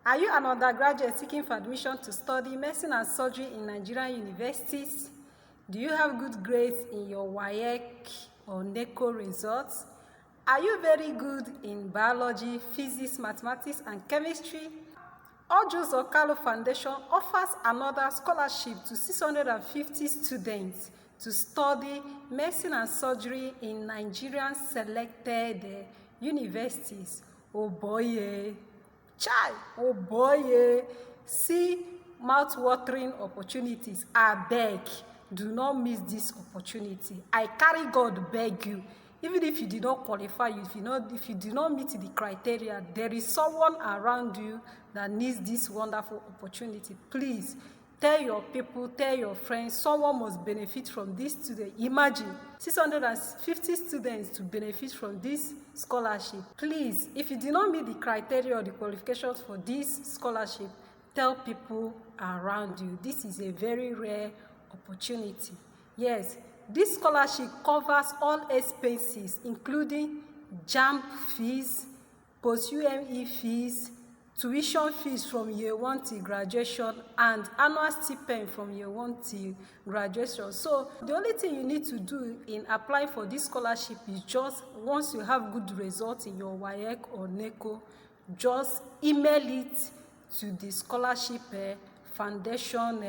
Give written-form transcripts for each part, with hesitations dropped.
Are you an undergraduate seeking for admission to study medicine and surgery in Nigerian universities? Do you have good grades in your WAEC or NECO results? Are you very good in biology, physics, mathematics, and chemistry? Ojo's Okalo Foundation offers another scholarship to 650 students to study medicine and surgery in Nigerian selected universities. Oh boy, chai, oh boy, see mouth-watering opportunities. I beg, do not miss this opportunity. I carry God beg you. Even if you did not qualify, if you did not meet the criteria, there is someone around you that needs this wonderful opportunity. Please tell your people, tell your friends, someone must benefit from this today. Imagine 650 students to benefit from this scholarship. Please, if you did not meet the criteria or the qualifications for this scholarship, tell people around you. This is a very rare opportunity. Yes, this scholarship covers all expenses, including JAMB fees, post-UME fees, tuition fees from year 1 till graduation, and annual stipend from year 1 till graduation. So the only thing you need to do in applying for this scholarship is just, once you have good results in your WAEC or NECO, just email it to the scholarship foundation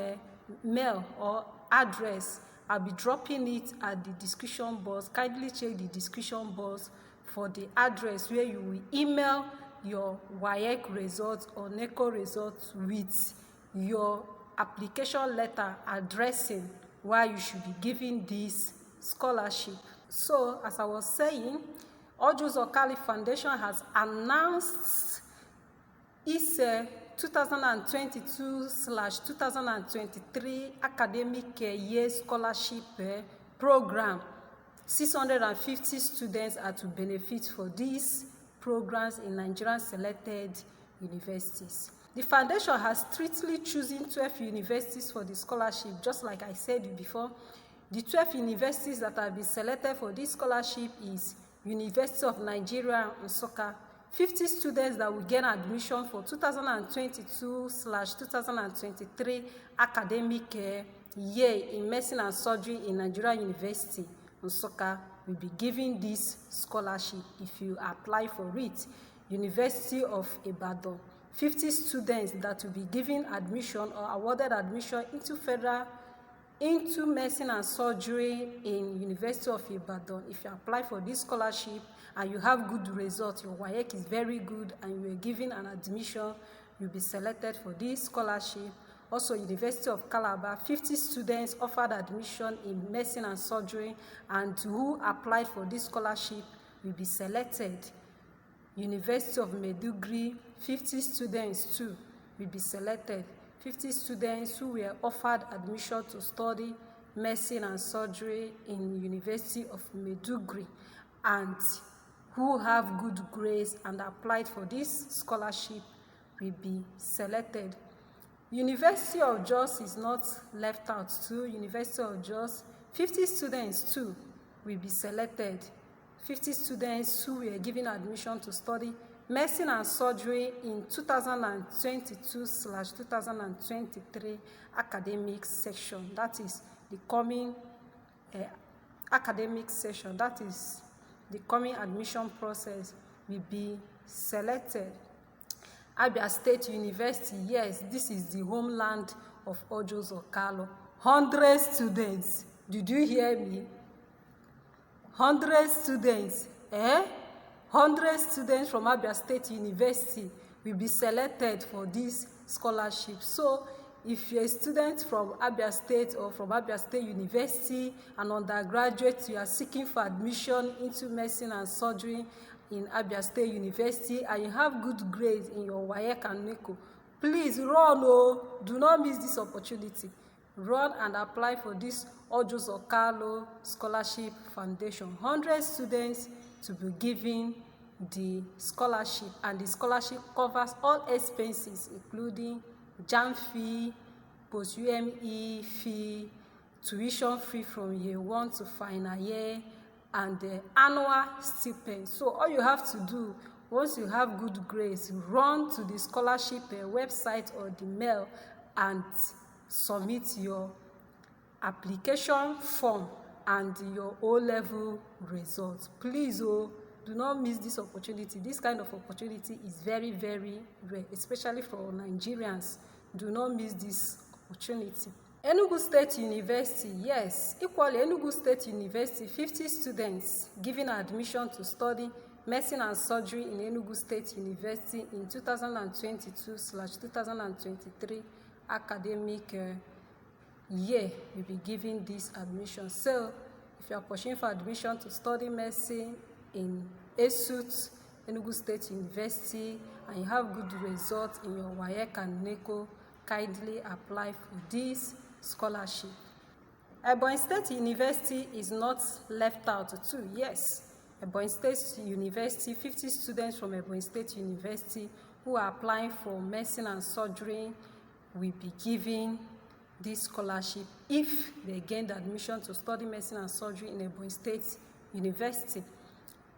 mail or address. I'll be dropping it at the description box. Kindly check the description box for the address where you will email your WAEC results or NECO results with your application letter addressing why you should be given this scholarship. So, as I was saying, Ojo's Okalo Foundation has announced its 2022/2023 academic year scholarship program. 650 students are to benefit for these programs in Nigerian selected universities. The foundation has strictly chosen 12 universities for the scholarship, just like I said before. The 12 universities that have been selected for this scholarship is University of Nigeria, Nsukka. 50 students that will gain admission for 2022/2023 academic year in medicine and surgery in Nigeria University, Nsukka, will be given this scholarship if you apply for it. University of Ibadan, 50 students that will be given admission or awarded admission into medicine and surgery in University of Ibadan. If you apply for this scholarship and you have good results, your WAEC is very good, and you were given an admission, you'll be selected for this scholarship. Also, University of Calabar, 50 students offered admission in medicine and surgery and who applied for this scholarship will be selected. University of Maiduguri, 50 students too will be selected. 50 students who were offered admission to study medicine and surgery in University of Maiduguri and who have good grades and applied for this scholarship will be selected. University of Jos is not left out too. University of Jos, 50 students too will be selected. 50 students who were given admission to study medicine and surgery in 2022/2023 academic section. That is the coming academic session. That is the coming admission process will be selected. Abia State University, yes, this is the homeland of Ojo's Okalo. 100 students. Did you hear me? 100 students. 100 students from Abia State University will be selected for this scholarship. So, if you're a student from Abia State or from Abia State University, an undergraduate, you are seeking for admission into medicine and surgery in Abia State University, and you have good grades in your WAEC and NECO, please run, do not miss this opportunity. Run and apply for this Ojo's Okalo Scholarship Foundation. 100 students to be given the scholarship, and the scholarship covers all expenses, including JAMB fee, post-UME fee, tuition fee from year 1 to final year, and the annual stipend. So all you have to do, Once you have good grades, run to the scholarship website or the mail and submit your application form and your O-level results. Please, do not miss this opportunity. This kind of opportunity is very, very rare, especially for Nigerians. Do not miss this opportunity. Enugu State University, yes, equally Enugu State University, 50 students given admission to study medicine and surgery in Enugu State University in 2022/2023 academic year will be given this admission. So, if you are pursuing for admission to study medicine in ESUT, Enugu State University, and you have good results in your WAEC and NECO, kindly apply for this scholarship. Ebonyi State University is not left out too. Yes, Ebonyi State University, 50 students from Ebonyi State University who are applying for medicine and surgery will be given this scholarship if they gained admission to study medicine and surgery in Ebonyi State University.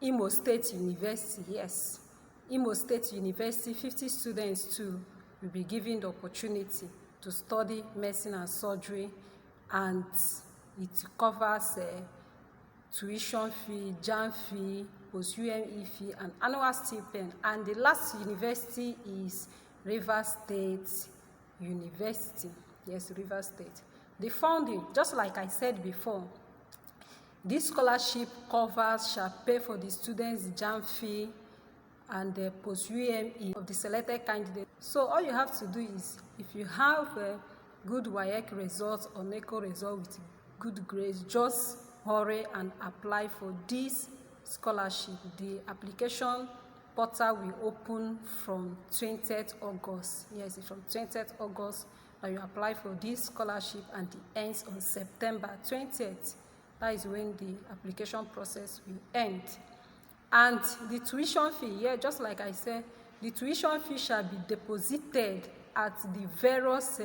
Imo State University, yes. Imo State University, 50 students too will be given the opportunity to study medicine and surgery, and it covers tuition fee, JAMB fee, post-UME fee, and annual stipend. And the last university is Rivers State University. Yes, Rivers State. The funding, just like I said before, this scholarship shall pay for the students' JAMB fee and the post-UME of the selected candidate. So all you have to do is, if you have good WAEC results or NECO results with good grades, just hurry and apply for this scholarship. The application portal will open from 20th August. Yes, it's from 20th August that you apply for this scholarship, and it ends on September 20th. That is when the application process will end. And the tuition fee, yeah, just like I said, the tuition fee shall be deposited at the various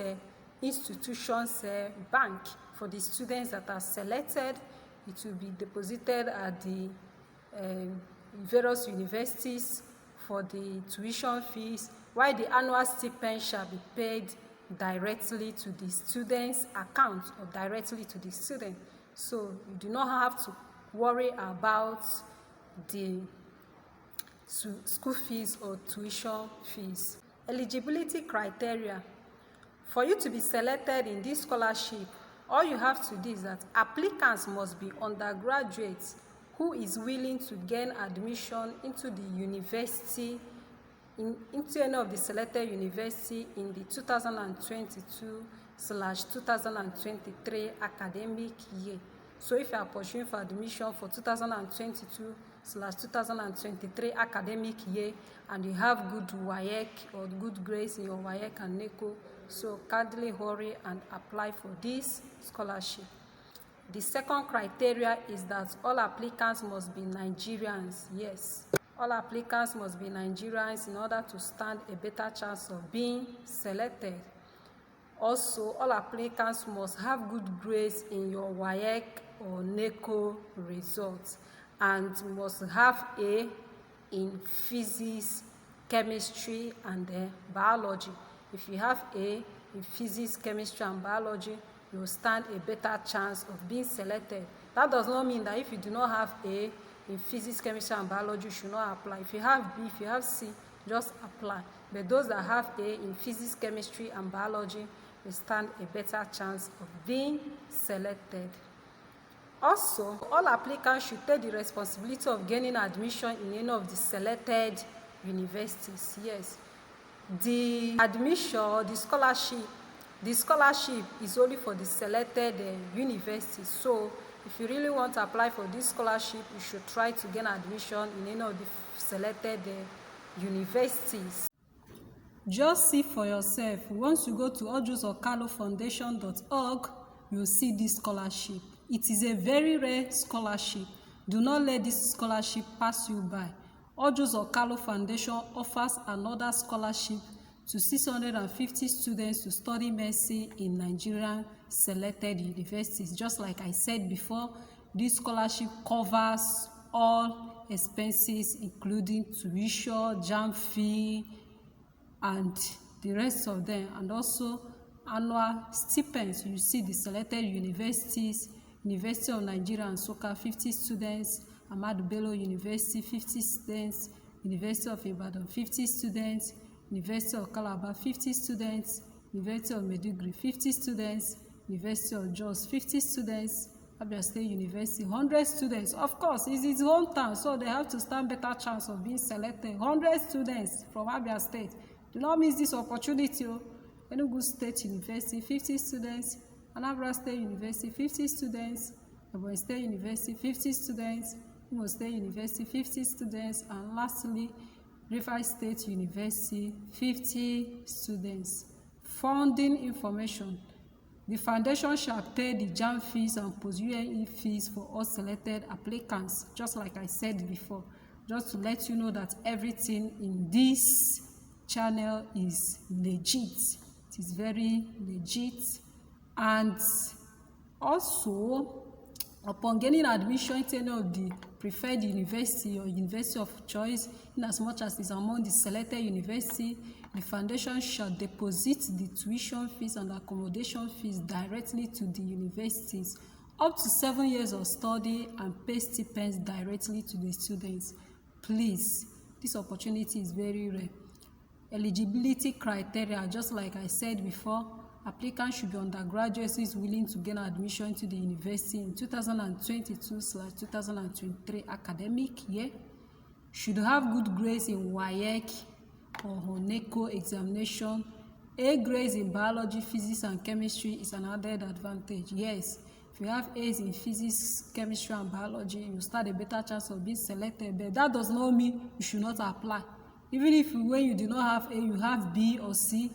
institutions' bank. For the students that are selected, it will be deposited at the various universities for the tuition fees, while the annual stipend shall be paid directly to the student's account or directly to the student. So you do not have to worry about the school fees or tuition fees. Eligibility criteria. For you to be selected in this scholarship, all you have to do is that applicants must be undergraduates who is willing to gain admission into the university, into any of the selected university in the 2022/2023 academic year. So if you are pursuing for admission for 2022/2023 academic year and you have good WAEC or good grades in your WAEC and NECO, so kindly hurry and apply for this scholarship. The second criteria is that all applicants must be Nigerians. Yes, all applicants must be Nigerians in order to stand a better chance of being selected. Also, all applicants must have good grades in your WAEC or NECO results and must have A in physics, chemistry, and biology. If you have A in physics, chemistry, and biology, you will stand a better chance of being selected. That does not mean that if you do not have A in physics, chemistry, and biology, you should not apply. If you have B, if you have C, just apply. But those that have A in physics, chemistry, and biology will stand a better chance of being selected. Also, all applicants should take the responsibility of gaining admission in any of the selected universities. Yes, the admission, the scholarship is only for the selected universities. So if you really want to apply for this scholarship, you should try to gain admission in any of the selected universities. Just see for yourself. Once you go to ojusokalufoundation.org, you'll see this scholarship. It is a very rare scholarship. Do not let this scholarship pass you by. Ojuso Kalu Foundation offers another scholarship to 650 students to study medicine in Nigerian selected universities. Just like I said before, this scholarship covers all expenses including tuition, JAMB fee, and the rest of them, and also annual stipends. You see the selected universities: University of Nigeria Nsukka 50 students, Ahmadu Bello University 50 students, University of Ibadan 50 students, University of Calabar 50 students, University of Maiduguri 50 students, University of Jos 50 students, Abia State University 100 students. Of course, it's its hometown, so they have to stand better chance of being selected. 100 students from Abia State. Do not miss this opportunity. Enugu State University 50 students, Anambra State University 50 students, Ebonyi State University 50 students, Imo State University 50 students, and lastly Rivers State University 50 students. Funding information: the foundation shall pay the JAMB fees and post-UNE fees for all selected applicants, just like I said before, just to let you know that everything in this channel is legit. It is very legit. And also, upon gaining admission into any of the preferred university or university of choice, in as much as is among the selected university, the foundation shall deposit the tuition fees and accommodation fees directly to the universities up to 7 years of study and pay stipends directly to the students. Please, this opportunity is very rare. Eligibility criteria: just like I said before, applicants should be undergraduates who is willing to gain admission to the university in 2022/2023 academic year, should have good grades in WAEC or HONECO examination. A grades in biology, physics, and chemistry is an added advantage. Yes, if you have A's in physics, chemistry, and biology, you stand a better chance of being selected, but that does not mean you should not apply. Even if when you do not have A, you have B or C,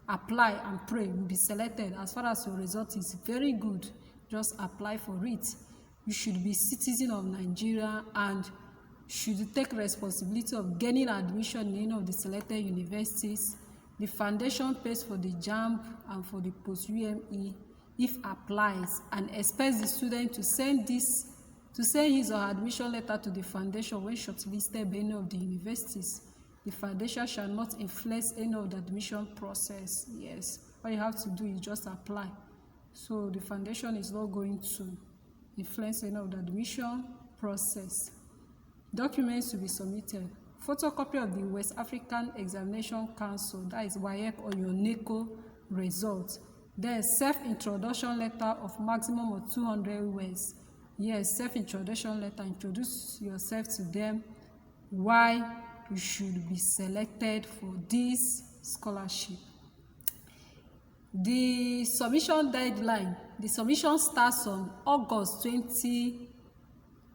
apply and pray, you'll be selected. As far as your result is very good, just apply for it. You should be citizen of Nigeria and should take responsibility of gaining admission in any of the selected universities. The foundation pays for the JAMB and for the post-UME if applies, and expects the student to send his or her admission letter to the foundation when shortlisted by any of the universities. The foundation shall not influence any of the admission process. Yes, all you have to do is just apply. So the foundation is not going to influence any of the admission process. Documents to be submitted: photocopy of the West African Examination Council, that is WAEC or your NECO results. Then self-introduction letter of maximum of 200 words. Yes, self-introduction letter. Introduce yourself to them, why you should be selected for this scholarship. The submission deadline: the submission starts on August 20,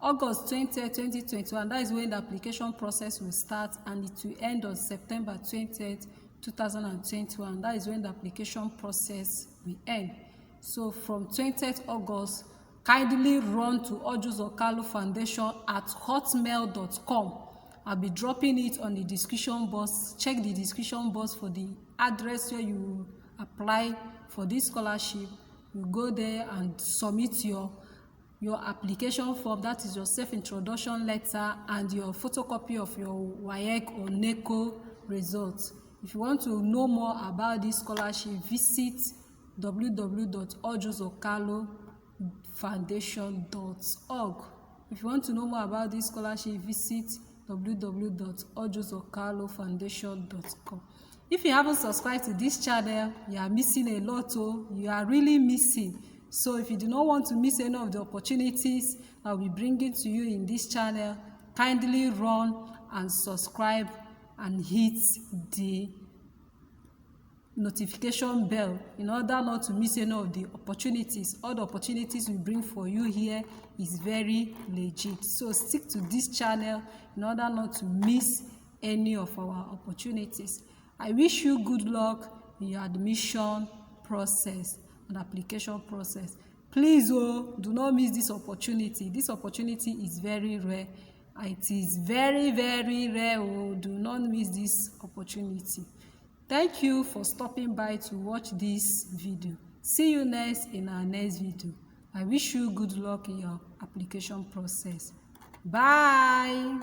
2021. That is when the application process will start, and it will end on September 20th, 2021. That is when the application process will end. So from 20th August, kindly run to ojuzokalu@hotmail.com. I'll be dropping it on the description box. Check the description box for the address where you apply for this scholarship. You go there and submit your application form, that is your self-introduction letter, and your photocopy of your WAEC or NECO results. If you want to know more about this scholarship, visit www.ojuzokalufoundation.org. If you want to know more about this scholarship, visit www.ojuzokalufoundation.com. If you haven't subscribed to this channel, you are missing a lot. You are really missing. So if you do not want to miss any of the opportunities I will be bringing to you in this channel, kindly run and subscribe and hit the notification bell in order not to miss any of the opportunities. All the opportunities we bring for you here is very legit. So stick to this channel in order not to miss any of our opportunities. I wish you good luck in your admission process and application process. Please, do not miss this opportunity. This opportunity is very rare. It is very, very rare. Do not miss this opportunity. Thank you for stopping by to watch this video. See you next in our next video. I wish you good luck in your application process. Bye.